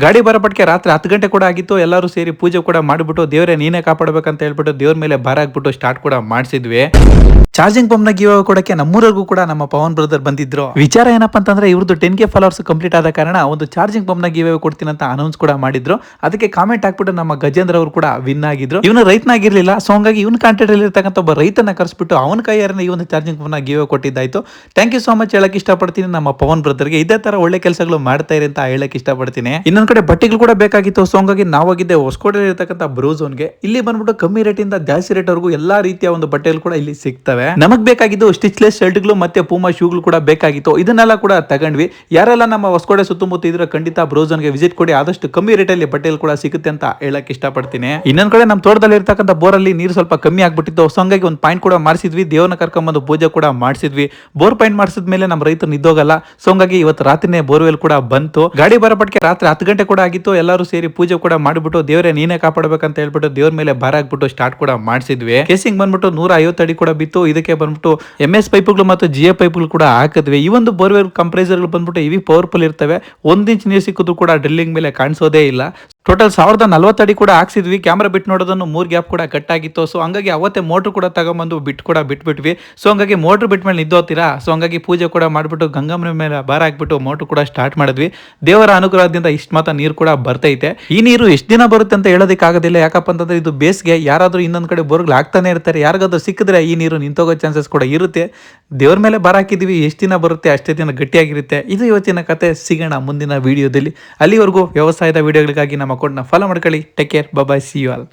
ಗಾಡಿ ಬರಪಟ್ಕೆ ರಾತ್ರಿ 10 ಗಂಟೆ ಕೂಡ ಆಗಿತ್ತು. ಎಲ್ಲರೂ ಸೇರಿ ಪೂಜೆ ಕೂಡ ಮಾಡಿಬಿಟ್ಟು ದೇವರೇ ನೀನೇ ಕಾಪಾಡಬೇಕಂತ ಹೇಳ್ಬಿಟ್ಟು ದೇವ್ರ ಮೇಲೆ ಭಾರ ಹಾಕ್ಬಿಟ್ಟು ಸ್ಟಾರ್ಟ್ ಕೂಡ ಮಾಡಿಸಿದ್ವಿ. ಚಾರ್ಜಿಂಗ್ ಪಂಪ್ ನ ಗಿವ್ ಕೊಡಕ್ಕೆ ನಮ್ಮೂರಿಗೂ ಕೂಡ ನಮ್ಮ ಪವನ್ ಬ್ರದರ್ ಬಂದಿದ್ರು. ವಿಚಾರ ಏನಪ್ಪಾ ಅಂತಂದ್ರೆ ಇವ್ರದ್ದು 10K ಫಾಲೋವರ್ಸ್ ಕಂಪ್ಲೀಟ್ ಆದ ಕಾರಣ ಒಂದು ಚಾರ್ಜಿಂಗ್ ಪಂಪ್ ನ ಗಿವ್ ಕೊಡ್ತೀನಿ ಅಂತ ಅನೌನ್ಸ್ ಕೂಡ ಮಾಡಿದ್ರು. ಅದಕ್ಕೆ ಕಾಮೆಂಟ್ ಹಾಕ್ಬಿಟ್ಟು ನಮ್ಮ ಗಜೇಂದ್ರ ಅವರು ಕೂಡ ವಿನ್ ಆಗಿದ್ರು. ಇವನು ರೈತನಾಗಿರ್ಲಿಲ್ಲ, ಸೊ ಹಂಗಾಗಿ ಇವನ್ ಕಾಂಟ್ಯಾಕ್ಟ್ ಅಲ್ಲಿ ಇರ್ತಕ್ಕಂಥ ಒಬ್ಬ ರೈತನ ಕರೆಸ್ಬಿಟ್ಟು ಅವನ ಕೈಯಾರನ್ನ ಈ ಒಂದು ಚಾರ್ಜಿಂಗ್ ಪಂಪ್ ನ ಗಿವ್ ಕೊಟ್ಟಿದ್ದಾಯ್ತು. ಥ್ಯಾಂಕ್ ಯು ಸೋ ಮಚ್ ಹೇಳಕ್ ಇಷ್ಟಪಡ್ತೀನಿ ನಮ್ಮ ಪವನ್ ಬ್ರದರ್ಗೆ. ಇದೇ ತರ ಒಳ್ಳೆ ಕೆಲಸಗಳು ಮಾಡ್ತಾ ಇರಿ ಅಂತ ಹೇಳಕ್ ಇಷ್ಟಪಡ್ತೀನಿ. ಇನ್ನೊಂದ್ ಕಡೆ ಬಟ್ಟೆಗಳು ಕೂಡ ಬೇಕಾಗಿತ್ತು, ಸೊ ಹಂಗಾಗಿ ನಾವಾಗಿದ್ದೆ ಹೊಸಕೋಟೆಯಲ್ಲಿ ಇರ್ತಕ್ಕಂಥ ಬ್ರೋಝೋನ್ಗೆ. ಇಲ್ಲಿ ಬಂದ್ಬಿಟ್ಟು ಕಮ್ಮಿ ರೇಟ್ ಇಂದ ಜಾಸ್ತಿ ರೇಟ್ ವರೆಗೂ ಎಲ್ಲಾ ರೀತಿಯ ಒಂದು ಬಟ್ಟೆಗಳು ಕೂಡ ಇಲ್ಲಿ ಸಿಗ್ತವೆ. ನಮಗ್ ಬೇಕಾಗಿದ್ದು ಸ್ಟಿಚ್ಲೆಸ್ ಶರ್ಟ್ಗಳು ಮತ್ತೆ ಪೂಮಾ ಶೂಗಳು ಕೂಡ ಬೇಕಾಗಿತ್ತು. ಇದನ್ನೆಲ್ಲ ಕೂಡ ತಗೊಂಡ್ವಿ. ಯಾರೆಲ್ಲ ನಮ್ಮ ಹೊಸಕೋಟೆ ಸುತ್ತಮುತ್ತ ಇದ್ರೆ ಖಂಡಿತ ಬ್ರೋಝೋನ್ಗೆ ವಿಸಿಟ್ ಕೊಡಿ. ಆದಷ್ಟು ಕಮ್ಮಿ ರೇಟ್ ಅಲ್ಲಿ ಬಟ್ಟೆಗಳು ಕೂಡ ಸಿಗುತ್ತೆ ಅಂತ ಹೇಳಕ್ ಇಷ್ಟಪಡ್ತೀನಿ. ಇನ್ನೊಂದ್ ಕಡೆ ನಮ್ಮ ತೋಟದಲ್ಲಿ ಇರ್ತಕ್ಕಂಥ ಬೋರ್ ಅಲ್ಲಿ ನೀರು ಸ್ವಲ್ಪ ಕಮ್ಮಿ ಆಗ್ಬಿಟ್ಟಿತ್ತು, ಸೊ ಹಂಗಾಗಿ ಒಂದು ಪಾಯಿಂಟ್ ಕೂಡ ಮಾಡಿಸಿದ್ವಿ. ದೇವರನ್ನ ಕರ್ಕೊಂಡ್ಬಂದು ಪೂಜೆ ಕೂಡ ಮಾಡಿಸಿದ್ವಿ. ಬೋರ್ ಪಾಯಿಂಟ್ ಮಾಡಿಸಿದ್ಮೇಲೆ ನಮ್ಮ ರೈತರು ನಿದ್ದೋಗಲ್ಲ, ಸೊ ಹಂಗಾಗಿ ಇವತ್ತು ರಾತ್ರಿನೇ ಬೋರ್ವೆಲ್ ಕೂಡ ಬಂತು. ಗಾಡಿ ಬರಪಟ್ಕೆ ರಾತ್ರಿ 10 ಗಂಟೆ ಕೂಡ ಆಗಿತ್ತು. ಎಲ್ಲರೂ ಸೇರಿ ಪೂಜೆ ಕೂಡ ಮಾಡಿಬಿಟ್ಟು ದೇವರೇ ನೀನೇ ಕಾಪಾಡಬೇಕಂತ ಹೇಳ್ಬಿಟ್ಟು ದೇವ್ರ ಮೇಲೆ ಭಾರ ಹಾಕ್ಬಿಟ್ಟು ಸ್ಟಾರ್ಟ್ ಕೂಡ ಮಾಡಿಸಿದ್ವಿ. ಕೇಸಿಂಗ್ ಬಂದ್ಬಿಟ್ಟು 150 ಅಡಿ ಕೂಡ ಬಿತ್ತು. ಇದಕ್ಕೆ ಬಂದ್ಬಿಟ್ಟು MS ಪೈಪ್ಗಳು ಮತ್ತು GA ಪೈಪ್ಗಳು ಕೂಡ ಹಾಕಿದ್ವಿ. ಈ ಒಂದು ಬೋರ್ವೆಲ್ ಕಂಪ್ರೆಸರ್ಗಳು ಬಂದ್ಬಿಟ್ಟು ಇವಿ ಪವರ್ಫುಲ್ ಇರ್ತವೆ. 1 ಇಂಚ್ ನೀರು ಸಿಕ್ಕಿದ್ರು ಕೂಡ ಡ್ರಿಲ್ಲಿಂಗ್ ಮೇಲೆ ಕಾಣಿಸೋದೇ ಇಲ್ಲ. ಟೋಟಲ್ 1040 ಅಡಿ ಕೂಡ ಹಾಕ್ಸಿದ್ವಿ. ಕ್ಯಾಮ್ರಾ ಬಿಟ್ಟು ನೋಡೋದನ್ನು 3 ಗ್ಯಾಪ್ ಕೂಡ ಕಟ್ ಆಗಿತ್ತು. ಸೊ ಹಂಗಾಗಿ ಅವತ್ತೇ ಮೋಟರ್ ಕೂಡ ತಗೊಂಡ್ಬಂದು ಬಿಟ್ಬಿಟ್ವಿ. ಸೊ ಹಂಗಾಗಿ ಮೋಟರ್ ಬಿಟ್ಟ ಮೇಲೆ ನಿದ್ದೋತೀರಾ, ಸೊ ಹಂಗಾಗಿ ಪೂಜೆ ಕೂಡ ಮಾಡಿಬಿಟ್ಟು ಗಂಗಮ್ಮನ ಮೇಲೆ ಭಾರ ಹಾಕ್ಬಿಟ್ಟು ಮೋಟರ್ ಕೂಡ ಸ್ಟಾರ್ಟ್ ಮಾಡಿದ್ವಿ. ದೇವರ ಅನುಗ್ರಹದಿಂದ ಇಷ್ಟು ಮಾತ್ರ ನೀರು ಕೂಡ ಬರ್ತೈತೆ. ಈ ನೀರು ಎಷ್ಟು ದಿನ ಬರುತ್ತೆ ಅಂತ ಹೇಳೋದಕ್ಕೆ ಆಗೋದಿಲ್ಲ. ಯಾಕಪ್ಪ ಅಂತಂದ್ರೆ ಇದು ಬೇಸಿಗೆ, ಯಾರಾದ್ರೂ ಇನ್ನೊಂದ್ ಕಡೆ ಬೋರ್ಗಳು ಹಾಕ್ತಾನೆ ಇರ್ತಾರೆ. ಯಾರಿಗಾದ್ರೂ ಸಿಕ್ಕಿದ್ರೆ ಈ ನೀರು ನಿಂತೋಗೋ ಚಾನ್ಸಸ್ ಕೂಡ ಇರುತ್ತೆ. ದೇವ್ರ ಮೇಲೆ ಭಾರ ಹಾಕಿದ್ವಿ, ಎಷ್ಟು ದಿನ ಬರುತ್ತೆ ಅಷ್ಟೇ ದಿನ ಗಟ್ಟಿಯಾಗಿರುತ್ತೆ. ಇದು ಇವತ್ತಿನ ಕತೆ. ಸಿಗೋಣ ಮುಂದಿನ ವಿಡಿಯೋದಲ್ಲಿ. ಅಲ್ಲಿವರೆಗೂ ವ್ಯವಸಾಯದ ವಿಡಿಯೋಗಳಿಗಾಗಿ ನಮ್ಮ ಅಕೌಂಟ್ನ ಫಾಲೋ ಮಾಡ್ಕೊಳ್ಳಿ. Take care, bye bye, see you all.